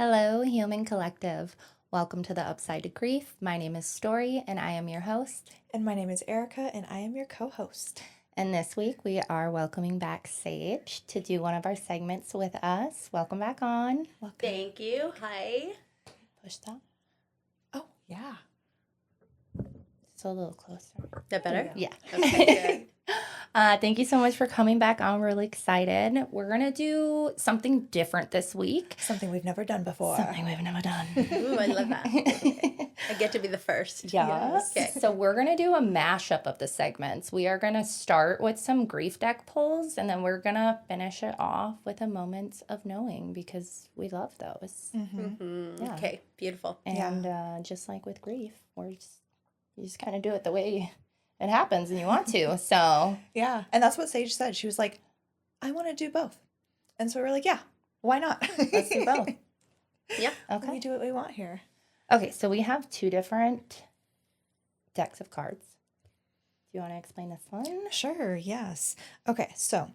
Hello, Human Collective. Welcome to the Upside to Grief. My name is Story, and I am your host. And my name is Erika, and I am your co-host. And this week we are welcoming back Sage to do one of our segments with us. Welcome back on. Welcome. Thank you. Hi. Push that. Oh, yeah. Just a little closer. That better? Yeah. Okay, Thank you so much for coming back on. We're really excited. We're going to do something different this week. Something we've never done before. Something we've never done. Ooh, I love that. Okay. I get to be the first. Yes. Okay. So we're going to do a mashup of the segments. We are going to start with some grief deck pulls, and then we're going to finish it off with a moment of knowing because we love those. Yeah. Okay, beautiful. And just like with grief, you just kind of do it the way it happens and you want to. So Yeah. And that's what Sage said. She was like, I want to do both. And so we're like, yeah, why not? let's do both. Yeah. Okay. We do what we want here. Okay, so we have two different decks of cards. Do you want to explain this one? Sure, yes. Okay, so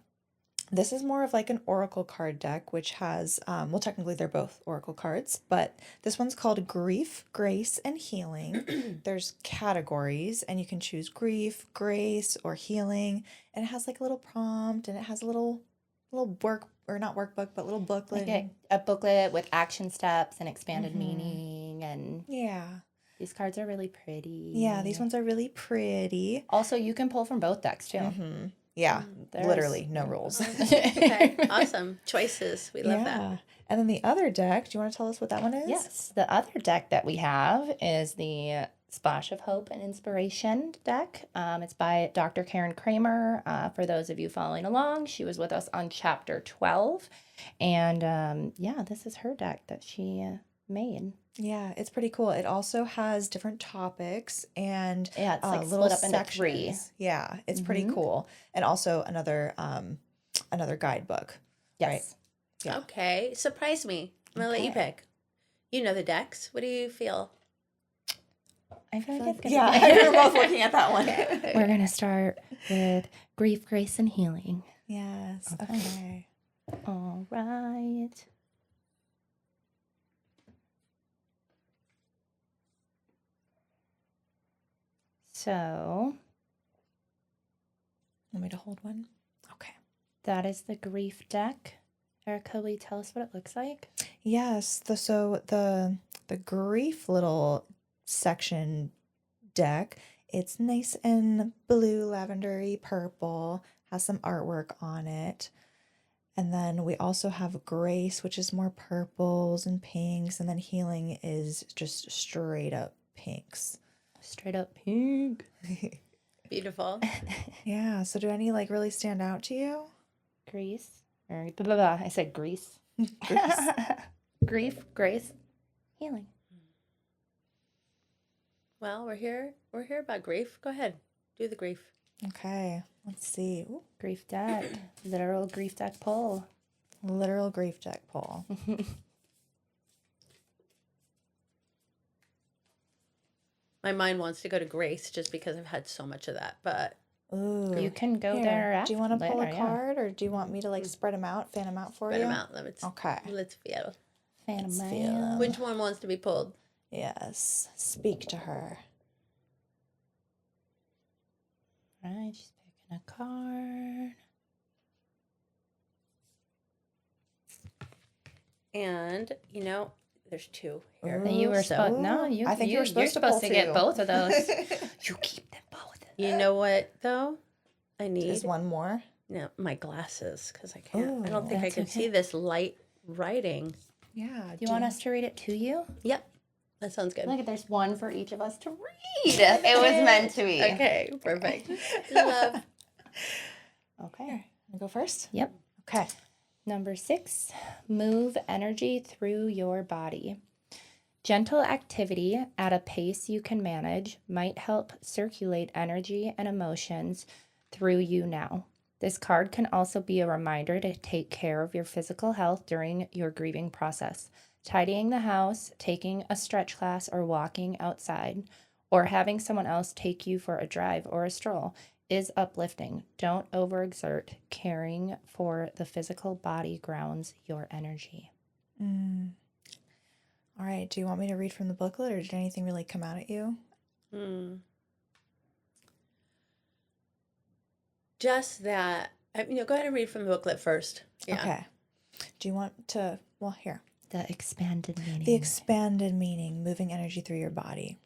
this is more of like an oracle card deck, which has, well, technically they're both oracle cards, but this one's called Grief, Grace, and Healing. There's categories, and you can choose grief, grace, or healing. And it has like a little prompt, and it has a little work, or not workbook, but little booklet. Like a booklet with action steps and expanded meaning. And Yeah. these cards are really pretty. Yeah, these ones are really pretty. Also, you can pull from both decks too. Yeah, There's- literally no rules. Okay. Awesome. Choices. We love that. And then the other deck, do you want to tell us what that one is? Yes, the other deck that we have is the Splash of Hope and Inspiration deck. It's by Dr. Karen Kramer. For those of you following along, she was with us on chapter 12. And this is her deck that she made. Yeah, it's pretty cool. It also has different topics and Yeah, it's like little split up into sections. three. Yeah, it's pretty cool. And also another guidebook. Yes. Yeah. Okay. Surprise me. I'm going to let you pick. You know the decks. What do you feel? I feel like it's gonna Yeah, be- we were both looking at that one. We're going to start with Grief, Grace, and Healing. Yes. Okay. Okay. All right. So Want me to hold one? Okay. that is the grief deck. Erika, will you tell us what it looks like? Yes. The grief little section deck, it's nice and blue, lavendery, purple, has some artwork on it. And then we also have Grace, which is more purples and pinks, and then Healing is just straight up pinks. Straight up pink. Beautiful. Yeah, so do any like really stand out to you? Grease. Or blah, blah, blah. I said grease. Grace. Grief, grace, healing. Well, we're here. We're here about grief. Go ahead. Do the grief. Okay, let's see. Ooh, Grief deck. Literal grief deck pull. literal grief deck pull. My mind wants to go to grace just because I've had so much of that. But Ooh. You can go Here, there do you want to later, pull a yeah. card, or do you want me to like spread them out, fan them out for spread you? them out. Let's Okay. feel. Phantom Let's Man. feel. Which one wants to be pulled? Yes. Speak to her. Right, she's picking a card. And, there's two here. Then you were So- supposed. No, I think you were you're supposed to pull to get two. both of those. You keep them both. You know what, though? I need Just one more. my glasses because I can't. I Ooh, don't think I that's can okay. see this light writing. Yeah. Do you want us to read it to you? Yep, that sounds good. Look, there's one for each of us to read. It was meant to be. Okay, perfect. Love. Okay. I'll go first? Yep. Okay. Number 6, move energy through your body. Gentle activity at a pace you can manage might help circulate energy and emotions through you now. This card can also be a reminder to take care of your physical health during your grieving process. Tidying the house, taking a stretch class, or walking outside, or having someone else take you for a drive or a stroll is uplifting. Don't overexert. Caring for the physical body grounds your energy. All right. Do you want me to read from the booklet, or did anything really come out at you? Just that, go ahead and read from the booklet first. Yeah. Okay. Do you want to, well, here. The expanded meaning. The expanded meaning, moving energy through your body.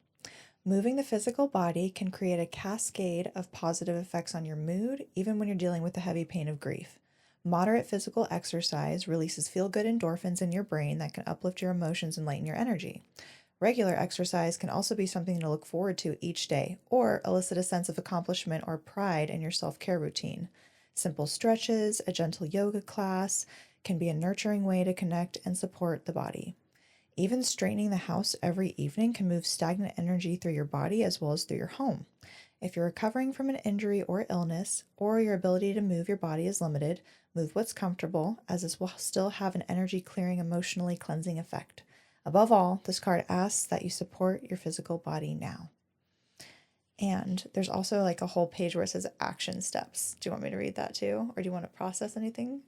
Moving the physical body can create a cascade of positive effects on your mood, even when you're dealing with the heavy pain of grief. Moderate physical exercise releases feel-good endorphins in your brain that can uplift your emotions and lighten your energy. Regular exercise can also be something to look forward to each day, or elicit a sense of accomplishment or pride in your self-care routine. Simple stretches, a gentle yoga class can be a nurturing way to connect and support the body. Even straightening the house every evening can move stagnant energy through your body as well as through your home. If you're recovering from an injury or illness, or your ability to move your body is limited, move what's comfortable, as this will still have an energy clearing, emotionally cleansing effect. Above all, this card asks that you support your physical body now. And there's also like a whole page where it says action steps. Do you want me to read that too? Or do you want to process anything?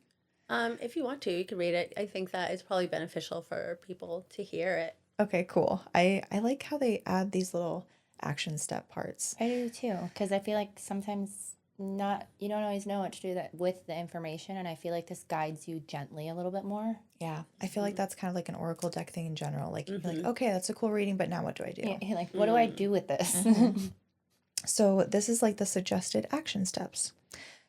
If you want to, you can read it. I think that it's probably beneficial for people to hear it. Okay, cool. I like how they add these little action step parts. I do too, because I feel like sometimes you don't always know what to do that with the information, and I feel like this guides you gently a little bit more. Yeah, I feel like that's kind of like an oracle deck thing in general. Like, you're like, okay, that's a cool reading, but now what do I do? Yeah, you're like, what do I do with this? So this is like the suggested action steps.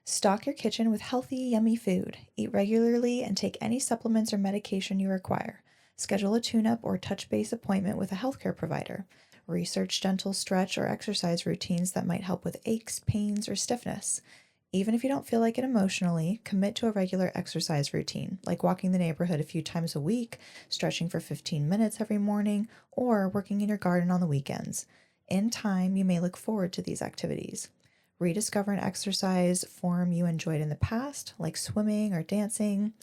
Stock your kitchen with healthy, yummy food. Eat regularly and take any supplements or medication you require. Schedule a tune-up or touch base appointment with a healthcare provider. Research gentle stretch or exercise routines that might help with aches, pains, or stiffness. Even if you don't feel like it emotionally, commit to a regular exercise routine, like walking the neighborhood a few times a week, stretching for 15 minutes every morning, or working in your garden on the weekends. In time, you may look forward to these activities. Rediscover an exercise form you enjoyed in the past, like swimming or dancing.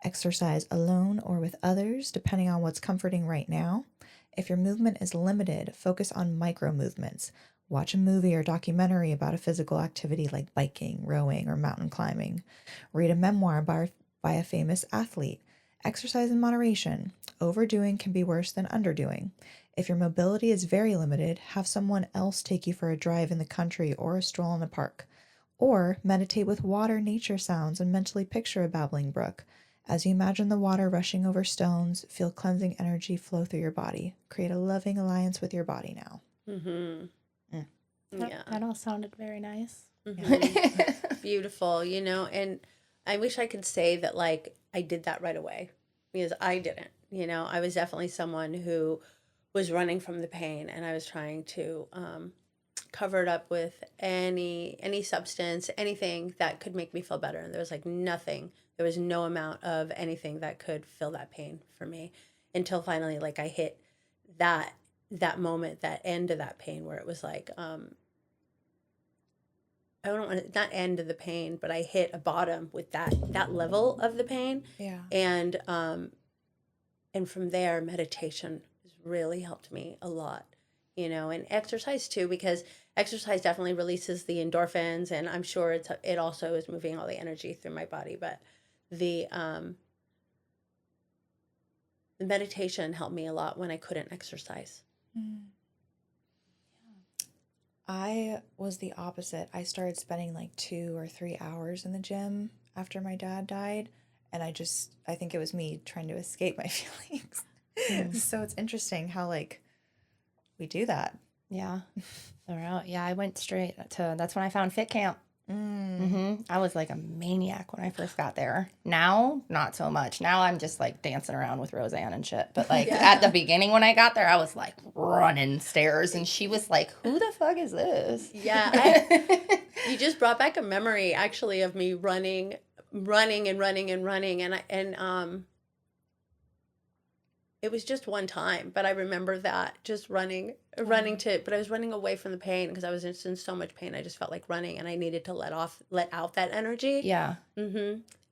Exercise alone or with others, depending on what's comforting right now. If your movement is limited, focus on micro movements. Watch a movie or documentary about a physical activity like biking, rowing, or mountain climbing. Read a memoir by a famous athlete. Exercise in moderation. Overdoing can be worse than underdoing. If your mobility is very limited, have someone else take you for a drive in the country or a stroll in a park. Or meditate with water nature sounds and mentally picture a babbling brook. As you imagine the water rushing over stones, feel cleansing energy flow through your body. Create a loving alliance with your body now. Yeah. That all sounded very nice. Beautiful, and I wish I could say that like I did that right away, because I didn't. I was definitely someone who was running from the pain, and I was trying to cover it up with any substance, anything that could make me feel better. And there was like nothing. There was no amount of anything that could fill that pain for me, until finally like I hit that moment, that end of that pain, where it was like I don't want to, not end of the pain, but I hit a bottom with that level of the pain. Yeah. And from there, meditation has really helped me a lot, and exercise too, because exercise definitely releases the endorphins, and I'm sure it also is moving all the energy through my body. But the meditation helped me a lot when I couldn't exercise. I was the opposite. I started spending like 2 or 3 hours in the gym after my dad died. And I think it was me trying to escape my feelings. So it's interesting how like we do that. Yeah. Yeah, I went straight to, that's when I found Fit Camp. I was like a maniac when I first got there. Now, not so much. Now I'm just like dancing around with Roseanne and shit. But like at the beginning when I got there, I was like running stairs, and she was like, "Who the fuck is this?" Yeah, you just brought back a memory actually of me running, and it was just one time, but I remember that just running but I was running away from the pain, because I was just in so much pain. I just felt like running, and I needed to let out that energy. Yeah.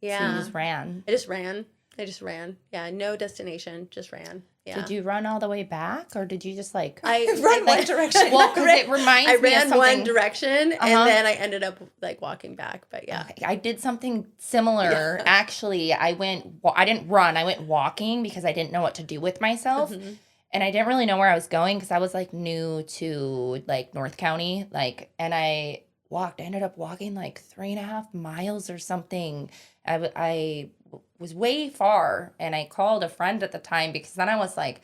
Yeah. So you just ran. I just ran. I just ran. Yeah, no destination, just ran. Yeah. Did you run all the way back, or did you just like Run one direction. Well, because it reminds I me of ran something. one direction and then I ended up like walking back. But yeah. Okay, I did something similar. Yeah. Actually, I didn't run. I went walking because I didn't know what to do with myself. Mhm. And I didn't really know where I was going because I was like new to like North County. And I ended up walking like 3.5 miles or something. I was way far, and I called a friend at the time because then I was like,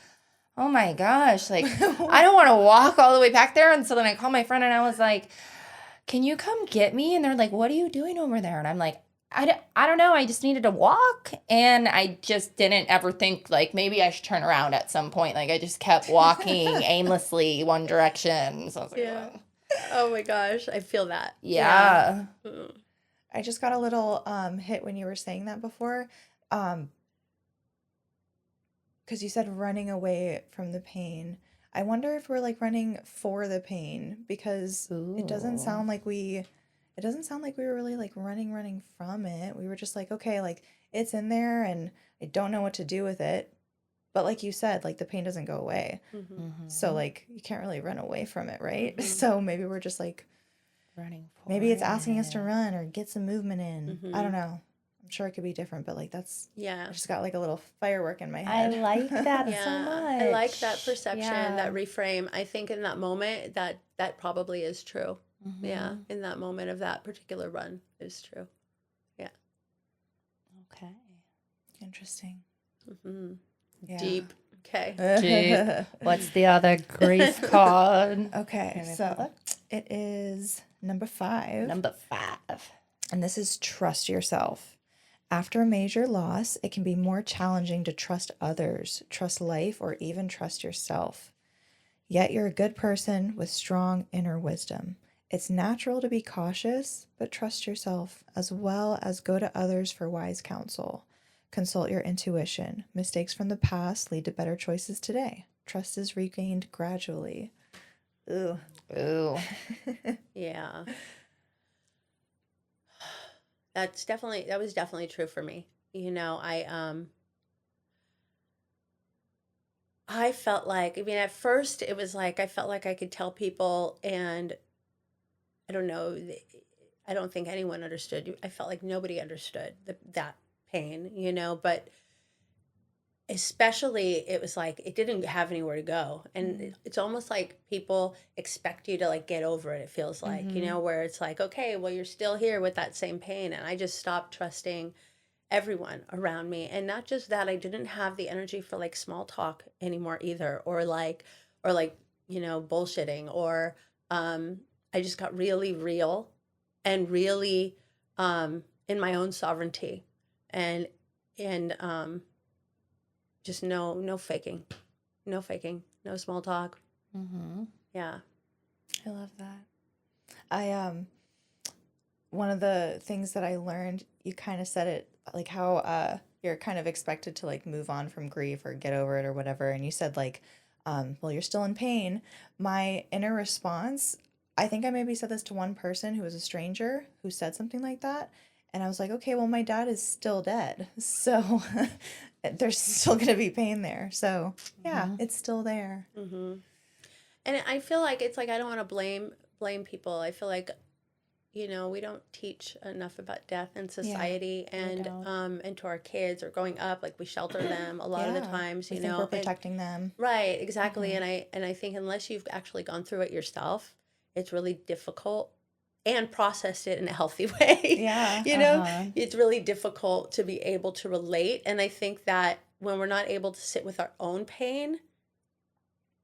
oh my gosh, like I don't want to walk all the way back there. And so then I called my friend and I was like, can you come get me? And they're like, what are you doing over there? And I'm like, I don't know. I just needed to walk. And I just didn't ever think like maybe I should turn around at some point. Like I just kept walking aimlessly one direction. So I was like, Yeah. "Wow." Oh my gosh. I feel that. Yeah. Mm. I just got a little hit when you were saying that before. Because you said running away from the pain. I wonder if we're like running for the pain, because it doesn't Ooh. sound like we were really like running from it. We were just like, okay, like it's in there and I don't know what to do with it. But like you said, like the pain doesn't go away. Mhm. Mhm. So like you can't really run away from it, right? Mhm. So maybe we're just like, Running for maybe it's asking us to it. run or get some movement in. I Mhm. don't know. I'm sure it could be different, but like I Yeah. just got like a little firework in my I head. like that Yeah. so much. I like that perception, Yeah. that reframe. I think in that moment that probably is true. Yeah. Mhm. In that moment of that particular run is true. Okay. Interesting. Hmm. Yeah. Deep. Okay. Deep. What's the other grief card? Okay, Can we pull so that? it is number 5. Number 5. And this is trust yourself. After a major loss, it can be more challenging to trust others, trust life, or even trust yourself. Yet you're a good person with strong inner wisdom. It's natural to be cautious, but trust yourself as well as go to others for wise counsel. Consult your intuition. Mistakes from the past lead to better choices today. Trust is regained gradually. Ooh. Ooh. Yeah. That was definitely true for me. You know, I felt like, I mean, at first it was like I felt like I could tell people, and I don't know, I don't think anyone understood. I felt like nobody understood that pain, you know, but especially it was like it didn't have anywhere to go. And it's almost like people expect you to like get over it, it feels like, you know, where it's like, okay, well, you're still here with that same pain. And I just stopped trusting everyone around me. And not just that, I didn't have the energy for like small talk anymore either, or like you know, bullshitting, or I just got really real and really in my own sovereignty, and just no faking, no small talk. Mm-hmm. Yeah. I love that. One of the things that I learned, you kind of said it, like how you're kind of expected to like move on from grief or get over it or whatever, and you said like, well, you're still in pain. My inner response, I think I maybe said this to one person who was a stranger who said something like that, and I was like, okay, well, my dad is still dead, so there's still gonna be pain there. So yeah, it's still there. Mm-hmm. And I feel like it's like I don't want to blame people. I feel like, you know, we don't teach enough about death in society, and to our kids, or growing up, like we shelter them a lot of the times, we you think know, we're protecting them. Right, exactly. And I think unless you've actually gone through it yourself, it's really difficult, and processed it in a healthy way. Yeah. You know, it's really difficult to be able to relate. And I think that when we're not able to sit with our own pain,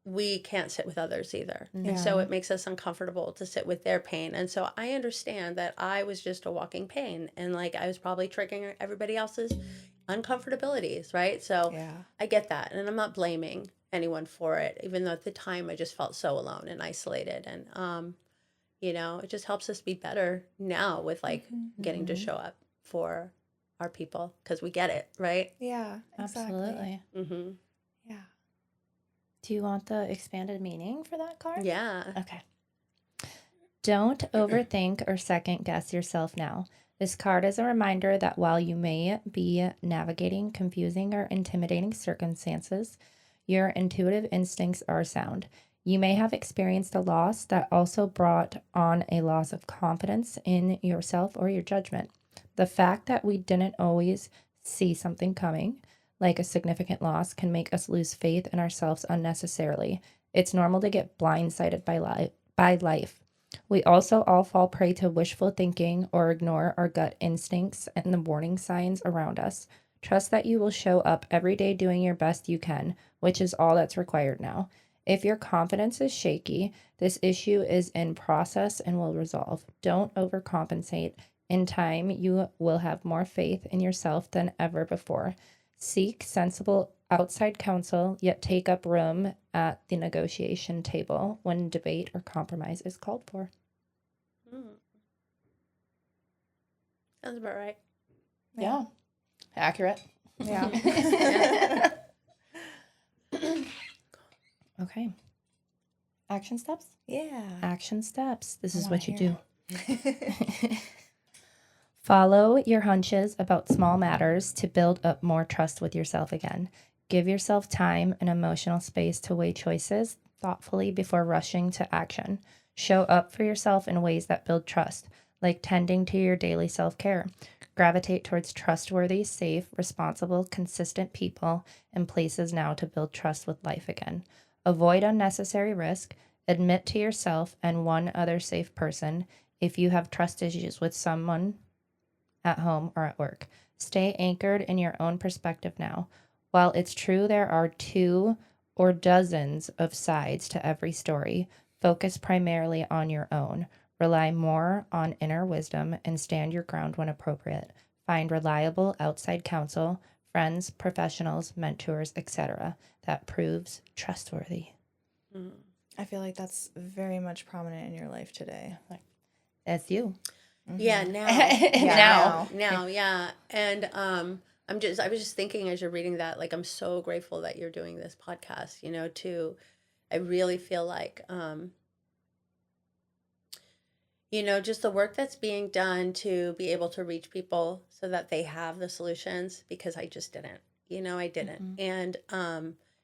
we can't sit with others either. And so it makes us uncomfortable to sit with their pain. And so I understand that I was just a walking pain, and like I was probably triggering everybody else's uncomfortabilities, right? So I get that. And I'm not blaming anyone for it, even though at the time I just felt so alone and isolated. And, you know, it just helps us be better now with like getting to show up for our people, because we get it, right? Yeah, exactly. Absolutely. Mm-hmm. Yeah. Do you want the expanded meaning for that card? Yeah. Okay. Don't overthink or second guess yourself now. This card is a reminder that while you may be navigating confusing or intimidating circumstances, your intuitive instincts are sound. You may have experienced a loss that also brought on a loss of confidence in yourself or your judgment. The fact that we didn't always see something coming, like a significant loss, can make us lose faith in ourselves unnecessarily. It's normal to get blindsided by life. We also all fall prey to wishful thinking or ignore our gut instincts and the warning signs around us. Trust that you will show up every day doing your best you can, which is all that's required now. If your confidence is shaky, this issue is in process and will resolve. Don't overcompensate. In time, you will have more faith in yourself than ever before. Seek sensible outside counsel, yet take up room at the negotiation table when debate or compromise is called for. Sounds about right. Yeah. Accurate. Yeah. Okay. Action steps? Yeah. Action steps. This I is wanna what you hear do. Follow your hunches about small matters to build up more trust with yourself again. Give yourself time and emotional space to weigh choices thoughtfully before rushing to action. Show up for yourself in ways that build trust, like tending to your daily self-care. Gravitate towards trustworthy, safe, responsible, consistent people and places now to build trust with life again. Avoid unnecessary risk. Admit to yourself and one other safe person if you have trust issues with someone at home or at work. Stay anchored in your own perspective now. While it's true there are 2 or dozens of sides to every story, focus primarily on your own. Rely more on inner wisdom and stand your ground when appropriate. Find reliable outside counsel, friends, professionals, mentors, etc. that proves trustworthy. I feel like that's very much prominent in your life today. That's you. Yeah, now. Now, yeah. And I was just thinking as you're reading that, like, I'm so grateful that you're doing this podcast, I really feel like, just the work that's being done to be able to reach people so that they have the solutions, because I just didn't, I didn't. And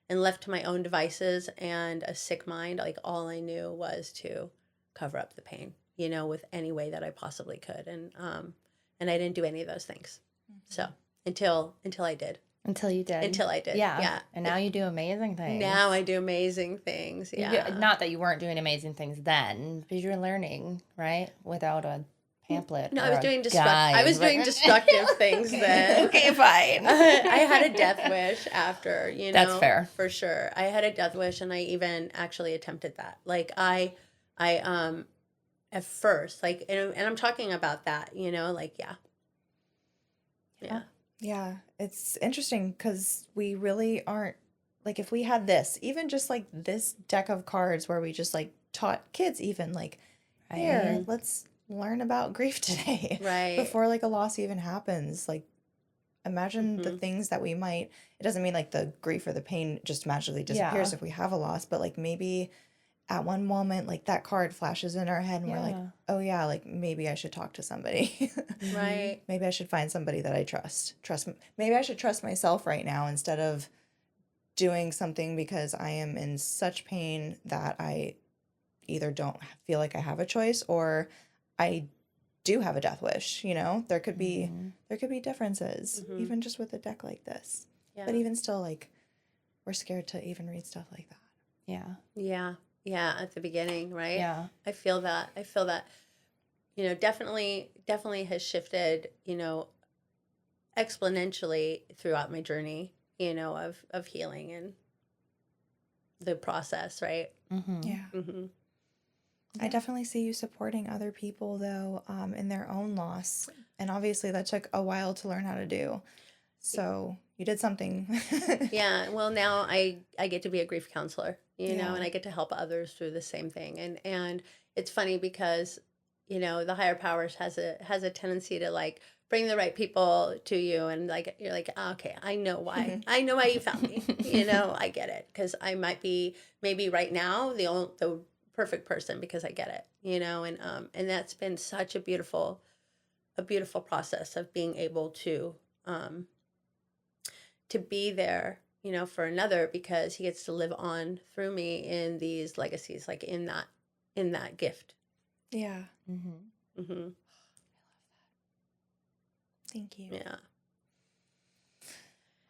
left to my own devices and a sick mind, like, all I knew was to cover up the pain, with any way that I possibly could. And I didn't do any of those things. So until I did. Until you did. Until I did. Yeah. Yeah. And now you do amazing things. Now I do amazing things. Yeah. Not that you weren't doing amazing things then, because you're learning, right? Without a pamphlet. No, or I was a doing guide. doing destructive things then. Okay, fine. I had a death wish after, That's fair. For sure. I had a death wish, and I even actually attempted that. Like, I at first, like, and I'm talking about that, like, yeah. Yeah, it's interesting because we really aren't, like, if we had this, even just like this deck of cards where we just like taught kids, even like, here, let's learn about grief today. Right. Before like a loss even happens. Like, imagine the things that it doesn't mean like the grief or the pain just magically disappears if we have a loss, but like maybe at one moment, like that card flashes in our head and we're like, oh yeah, like maybe I should talk to somebody. Right. Maybe I should find somebody that I trust. Maybe I should trust myself right now instead of doing something because I am in such pain that I either don't feel like I have a choice or I do have a death wish, There could be differences even just with a deck like this. Yeah. But even still, like, we're scared to even read stuff like that. Yeah. Yeah. Yeah, at the beginning, right? Yeah. I feel that. Definitely has shifted, exponentially throughout my journey, of healing and the process, right? Mm-hmm. Yeah. Mm-hmm. I definitely see you supporting other people, though, in their own loss. And obviously that took a while to learn how to do. So you did something. Yeah. Well, now I get to be a grief counselor, and I get to help others through the same thing. And it's funny because, the higher powers has a tendency to like bring the right people to you. And like, you're like, oh, okay, I know why. I know why you found me. I get it. Because I might be maybe right now the perfect person because I get it, and that's been such a beautiful a beautiful process of being able to be there, you know, for another, because he gets to live on through me in these legacies, like in that gift. Yeah. Mm-hmm. Thank you. Yeah.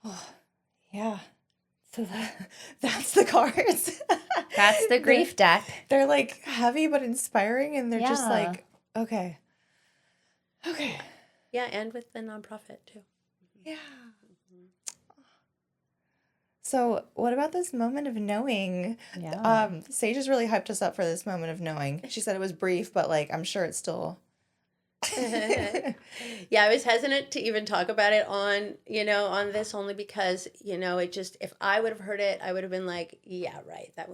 Oh, yeah. So that's the cards. That's the grief deck. They're like heavy but inspiring, and they're just Yeah. like, okay. Okay. Yeah, and with the nonprofit too. Yeah. So, what about this moment of knowing? Yeah. Sage has really hyped us up for this moment of knowing. She said it was brief, but like I'm sure it's still. Yeah, I was hesitant to even talk about it on, you know, on this, only because, you know, it just, if I would have heard it, I would have been like, yeah, right, that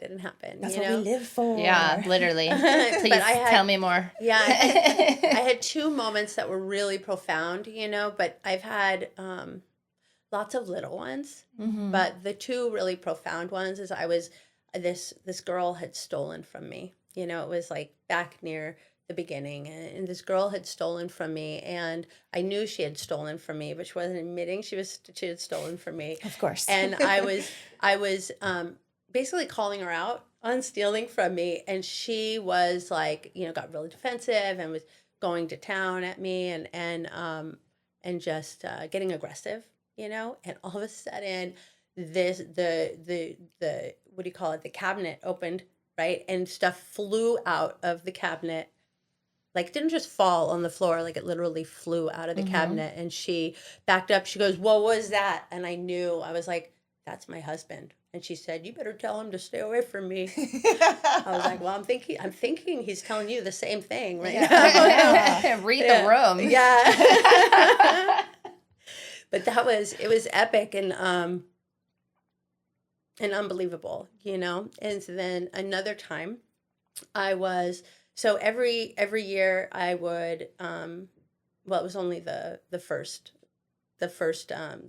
didn't happen. That's you what know? we live for. Yeah, literally. Please But tell me more. Yeah, I had two moments that were really profound, you know, but I've had lots of little ones. Mm-hmm. But the two really profound ones is this girl had stolen from me. You know, it was like back near the beginning, and this girl had stolen from me, and I knew she had stolen from me, but she wasn't admitting she had stolen from me. Of course. And I was basically calling her out on stealing from me, and she was like, you know, got really defensive and was going to town at me, and just getting aggressive, you know. And all of a sudden, the what do you call it? The cabinet opened, right, and stuff flew out of the cabinet. Like, it didn't just fall on the floor, like it literally flew out of the cabinet. And she backed up. She goes, "What was that?" And I knew. I was like, "That's my husband." And she said, "You better tell him to stay away from me." I was like, "Well, I'm thinking he's telling you the same thing right now." Yeah. Read the room. Yeah. But it was epic and unbelievable, you know. And so then another time so every year I would well, it was only the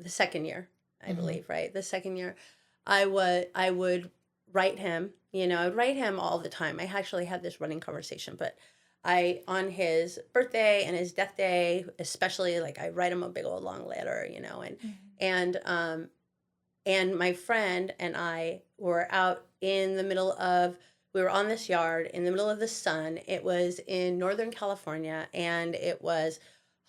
second year, I believe, right? The second year I would write him, you know. I would write him all the time. I actually had this running conversation, but on his birthday and his death day, especially, like, I write him a big old long letter, you know. And my friend and I were out we were on this yard in the middle of the sun. It was in Northern California, and it was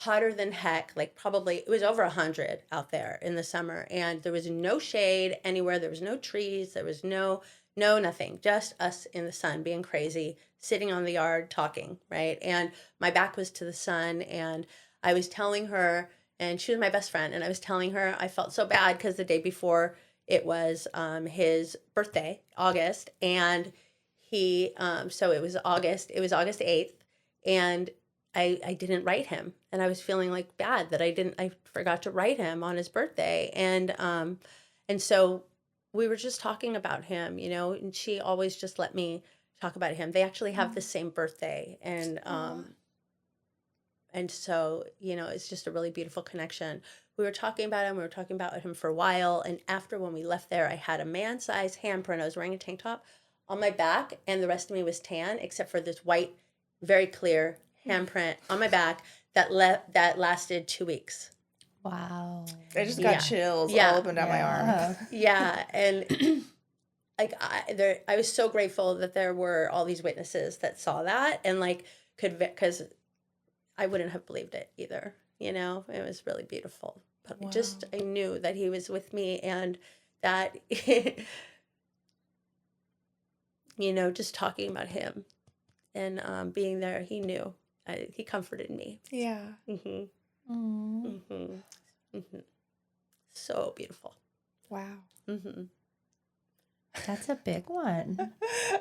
hotter than heck. Like, probably it was over 100 out there in the summer, and there was no shade anywhere. There was no trees. There was no nothing. Just us in the sun being crazy, sitting on the yard talking, right? And my back was to the sun, and I was telling her, and she was my best friend, and I was telling her I felt so bad because the day before it was his birthday, August, and so it was August 8th, and I didn't write him, and I was feeling like bad that I forgot to write him on his birthday. And so we were just talking about him, you know, and she always just let me talk about him. They actually have the same birthday, and so, you know, it's just a really beautiful connection. We were talking about him for a while, and after, when we left there, I had a man-sized handprint. I was wearing a tank top on my back, and the rest of me was tan, except for this white, very clear handprint on my back that lasted 2 weeks. Wow. I just got chills all up and down my arm. Yeah, and like I was so grateful that there were all these witnesses that saw that, and like because I wouldn't have believed it either. You know, it was really beautiful. But I knew that he was with me, and that, you know, just talking about him and being there, he knew. He comforted me. Yeah. Mm-hmm. Mm-hmm. Mm-hmm. So beautiful. Wow. Mm-hmm. That's a big one.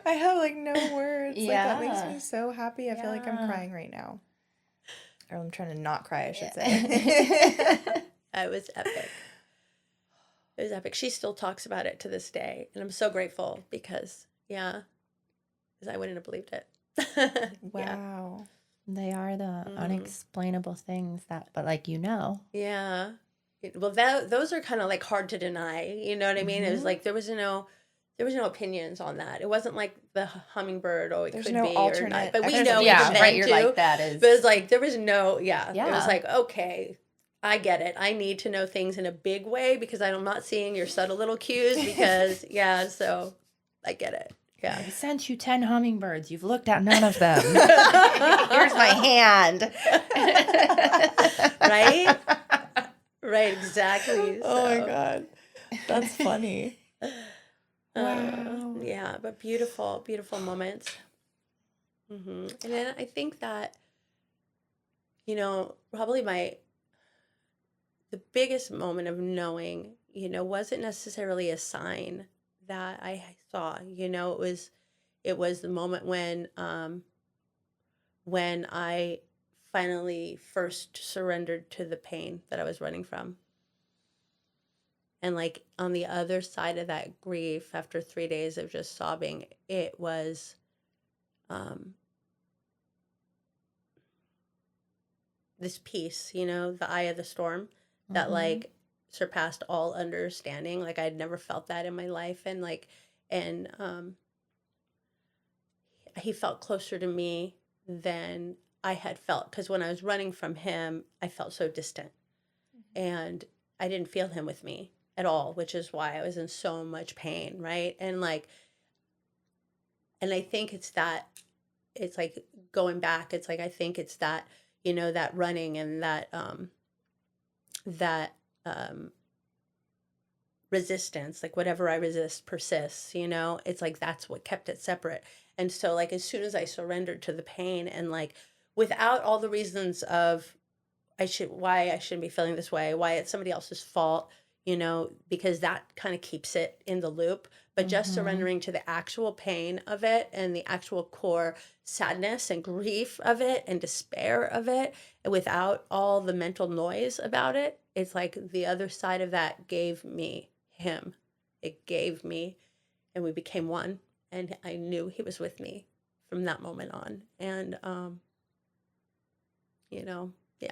I have like no words. Yeah. Like, that makes me so happy. I feel like I'm crying right now. Or I'm trying to not cry, I should say. It was epic. It was epic. She still talks about it to this day, and I'm so grateful because I wouldn't have believed it. Wow. They are the unexplainable things but like, you know. Yeah. Well, those are kind of like hard to deny. You know what I mean? It was like there was there was no opinions on that. It wasn't like the hummingbird, oh, it There's could no be or not. alternate But we There's, know yeah, even then right. You're too. like, that is. But it's like there was no, yeah. It was Yeah. like, okay, I get it. I need to know things in a big way because I'm not seeing your subtle little cues because, yeah, so I get it. Yeah. I sent you 10 hummingbirds. You've looked at none of them. Here's my hand. Right? Right, exactly. Oh my So, God. That's funny. Wow. yeah, but beautiful, beautiful moments. And then I think that, probably the biggest moment of knowing, wasn't necessarily a sign that I saw, it was the moment when I finally first surrendered to the pain that I was running from. And like on the other side of that grief, after 3 days of just sobbing, it was this peace, the eye of the storm that like surpassed all understanding. Like I'd never felt that in my life. And he felt closer to me than I had felt. Because when I was running from him, I felt so distant. And I didn't feel him with me at all, which is why I was in so much pain, right? And I think it's like going back, it's like I think it's that, that running and that resistance, like whatever I resist persists, it's like that's what kept it separate. And so like as soon as I surrendered to the pain and like without all the reasons of why I shouldn't be feeling this way, why it's somebody else's fault, because that kind of keeps it in the loop. But just surrendering to the actual pain of it and the actual core sadness and grief of it and despair of it without all the mental noise about it, it's like the other side of that gave me him. It gave me, and we became one. And I knew he was with me from that moment on. And, yeah.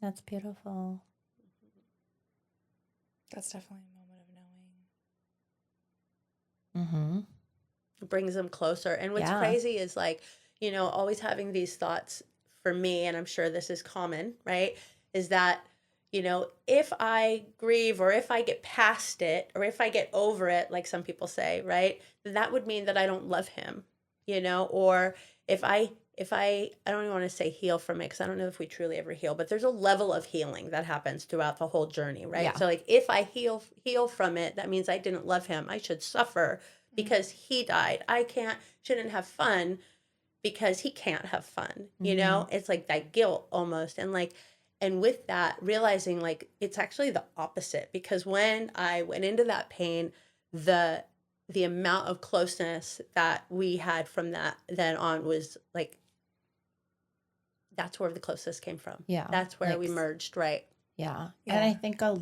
That's beautiful. That's definitely a moment of knowing. It brings them closer. And what's crazy is like, always having these thoughts for me, and I'm sure this is common, right? Is that, if I grieve or if I get past it or if I get over it, like some people say, right, then that would mean that I don't love him, or if I don't even want to say heal from it because I don't know if we truly ever heal, but there's a level of healing that happens throughout the whole journey, right? Yeah. So like if I heal from it, that means I didn't love him. I should suffer because he died. Shouldn't have fun because he can't have fun. It's like that guilt almost. And with that, realizing like it's actually the opposite, because when I went into that pain, the amount of closeness that we had from that then on was like, that's where the closest came from. Yeah. That's where we merged, right? Yeah. Yeah. And I think I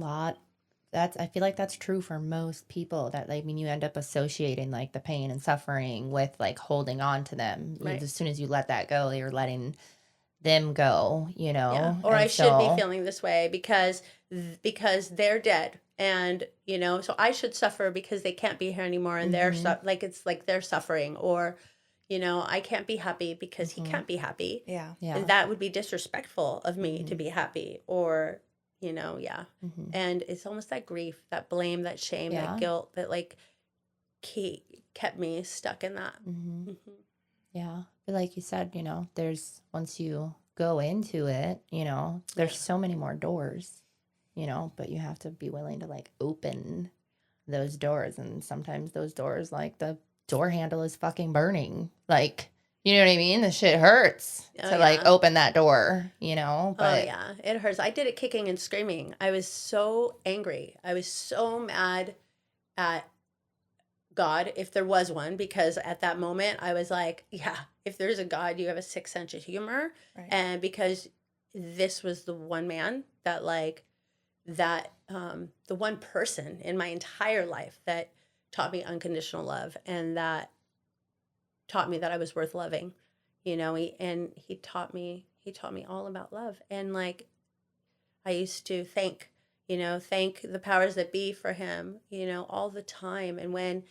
feel like that's true for most people, that like when you end up associating like the pain and suffering with like holding on to them, Right. as soon as you let that go, you're letting them go, Yeah. Or I should be feeling this way because they're dead. And, so I should suffer because they can't be here anymore and they're like, it's like they're suffering, or, I can't be happy because he can't be happy. Yeah. Yeah. And that would be disrespectful of me to be happy, or, yeah. And it's almost that grief, that blame, that shame, that guilt that like kept me stuck in that. Yeah. But like you said, there's, once you go into it, there's so many more doors, but you have to be willing to like open those doors. And sometimes those doors, like the door handle is fucking burning. Like, you know what I mean? The shit hurts to like open that door, but oh yeah, it hurts. I did it kicking and screaming. I was so angry. I was so mad at God, if there was one, because at that moment I was like, yeah, if there's a God, you have a sixth sense of humor. Right. And because this was the one man that like that, the one person in my entire life that taught me unconditional love and that taught me that I was worth loving, he taught me all about love. And like, I used to think, you know, thank the powers that be for him, you know, all the time. And when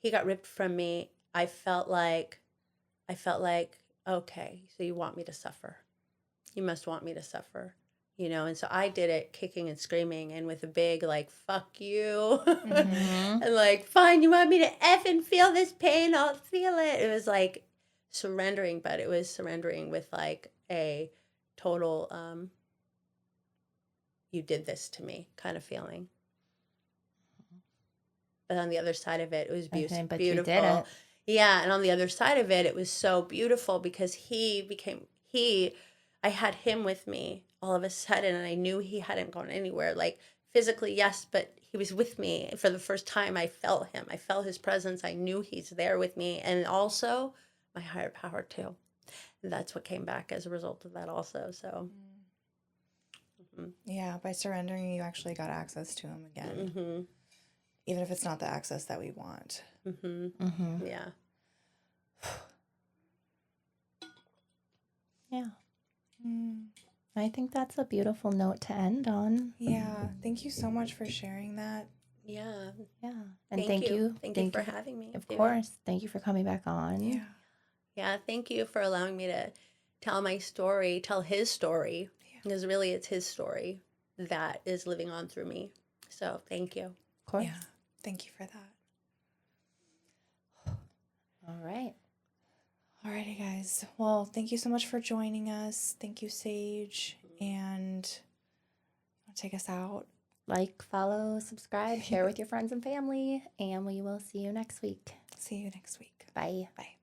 he got ripped from me, I felt like, okay, so you want me to suffer. You must want me to suffer, you know? And so I did it kicking and screaming and with a big, like, fuck you. Mm-hmm. And like, fine, you want me to effing feel this pain? I'll feel it. It was like surrendering, but it was surrendering with like a total, you did this to me kind of feeling. But on the other side of it, it was Okay, but you beautiful. didn't. Yeah, and on the other side of it, it was so beautiful because I had him with me all of a sudden, and I knew he hadn't gone anywhere. Like physically, yes, but he was with me for the first time. I felt him. I felt his presence. I knew he's there with me, and also my higher power too. And that's what came back as a result of that, also. So, Yeah, by surrendering, you actually got access to him again, mm-hmm. even if it's not the access that we want. Mm-hmm. Mm-hmm. Yeah. Yeah. Mm. I think that's a beautiful note to end on. Yeah, thank you so much for sharing that. Yeah. Yeah. And Thank you. Thank you for having me. Of too. course. Thank you for coming back on. Yeah. Yeah, thank you for allowing me to tell my story, tell his story, because really it's his story that is living on through me. So thank you. Of course. Yeah, thank you for that. All right. Alrighty, guys. Well, thank you so much for joining us. Thank you, Sage. And take us out. Like, follow, subscribe, share with your friends and family, and we will see you next week. See you next week. Bye. Bye.